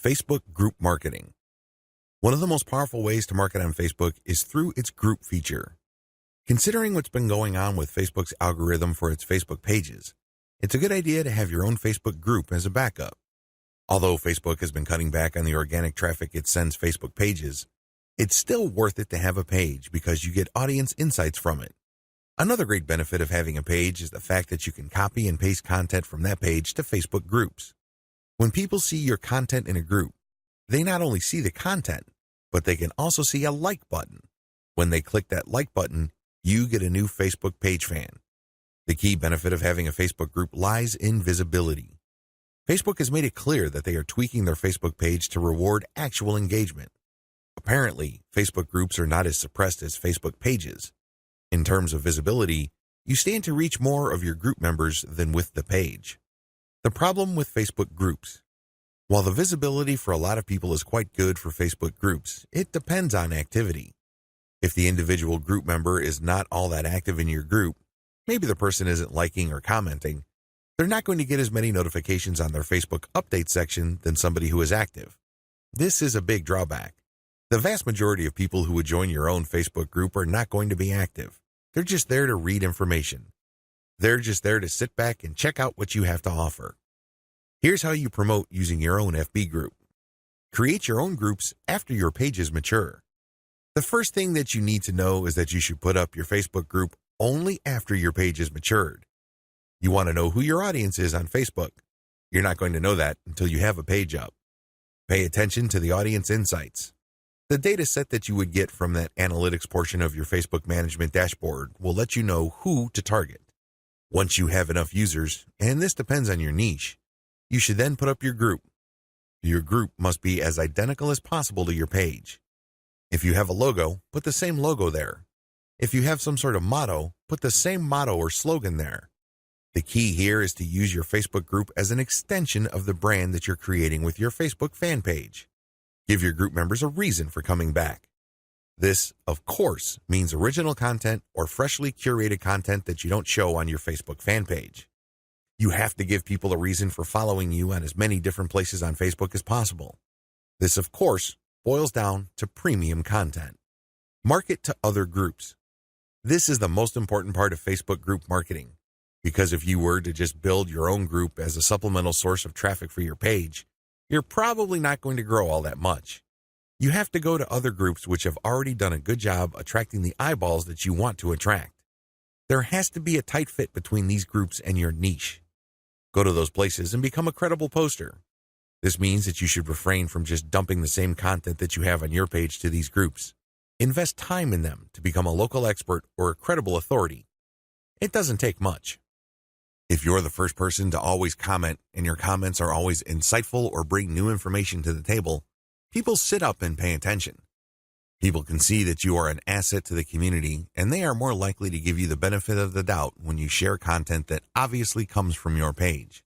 Facebook group marketing. One of the most powerful ways to market on Facebook is through its group feature. Considering what's been going on with Facebook's algorithm for its Facebook pages, it's a good idea to have your own Facebook group as a backup. Although Facebook has been cutting back on the organic traffic it sends Facebook pages, it's still worth it to have a page because you get audience insights from it. Another great benefit of having a page is the fact that you can copy and paste content from that page to Facebook groups. When people see your content in a group, they not only see the content, but they can also see a like button. When they click that like button, you get a new Facebook page fan. The key benefit of having a Facebook group lies in visibility. Facebook has made it clear that they are tweaking their Facebook page to reward actual engagement. Apparently, Facebook groups are not as suppressed as Facebook pages. In terms of visibility, you stand to reach more of your group members than with the page. The problem with Facebook groups. While the visibility for a lot of people is quite good for Facebook groups, it depends on activity. If the individual group member is not all that active in your group, maybe the person isn't liking or commenting, they're not going to get as many notifications on their Facebook update section than somebody who is active. This is a big drawback. The vast majority of people who would join your own Facebook group are not going to be active. They're just there to read information. They're just there to sit back and check out what you have to offer. Here's how you promote using your own FB group. Create your own groups after your pages mature. The first thing that you need to know is that you should put up your Facebook group only after your page is matured. You want to know who your audience is on Facebook. You're not going to know that until you have a page up. Pay attention to the audience insights. The data set that you would get from that analytics portion of your Facebook management dashboard will let you know who to target. Once you have enough users, and this depends on your niche, you should then put up your group. Your group must be as identical as possible to your page. If you have a logo, put the same logo there. If you have some sort of motto, put the same motto or slogan there. The key here is to use your Facebook group as an extension of the brand that you're creating with your Facebook fan page. Give your group members a reason for coming back. This, of course, means original content or freshly curated content that you don't show on your Facebook fan page. You have to give people a reason for following you on as many different places on Facebook as possible. This, of course, boils down to premium content. Market to other groups. This is the most important part of Facebook group marketing, because if you were to just build your own group as a supplemental source of traffic for your page, you're probably not going to grow all that much. You have to go to other groups which have already done a good job attracting the eyeballs that you want to attract. There has to be a tight fit between these groups and your niche. Go to those places and become a credible poster. This means that you should refrain from just dumping the same content that you have on your page to these groups. Invest time in them to become a local expert or a credible authority. It doesn't take much. If you're the first person to always comment and your comments are always insightful or bring new information to the table, people sit up and pay attention. People can see that you are an asset to the community, and they are more likely to give you the benefit of the doubt when you share content that obviously comes from your page.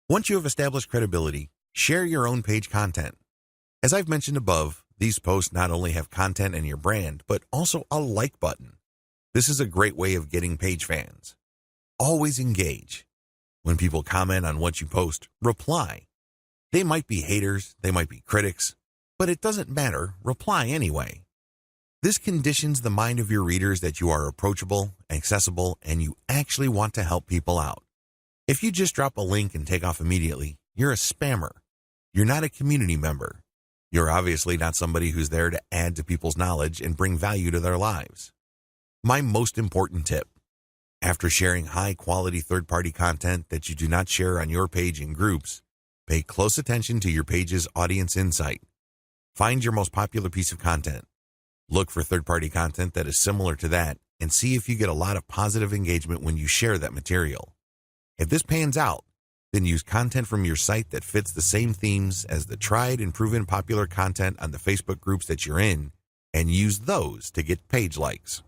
Once you have established credibility, share your own page content. As I've mentioned above, these posts not only have content and your brand, but also a like button. This is a great way of getting page fans. Always engage. When people comment on what you post, reply. They might be haters, they might be critics, but it doesn't matter, reply anyway. This conditions the mind of your readers that you are approachable, accessible, and you actually want to help people out. If you just drop a link and take off immediately, you're a spammer. You're not a community member. You're obviously not somebody who's there to add to people's knowledge and bring value to their lives. My most important tip: after sharing high-quality third-party content that you do not share on your page in groups, pay close attention to your page's audience insight. Find your most popular piece of content. Look for third-party content that is similar to that and see if you get a lot of positive engagement when you share that material. If this pans out, then use content from your site that fits the same themes as the tried and proven popular content on the Facebook groups that you're in, and use those to get page likes.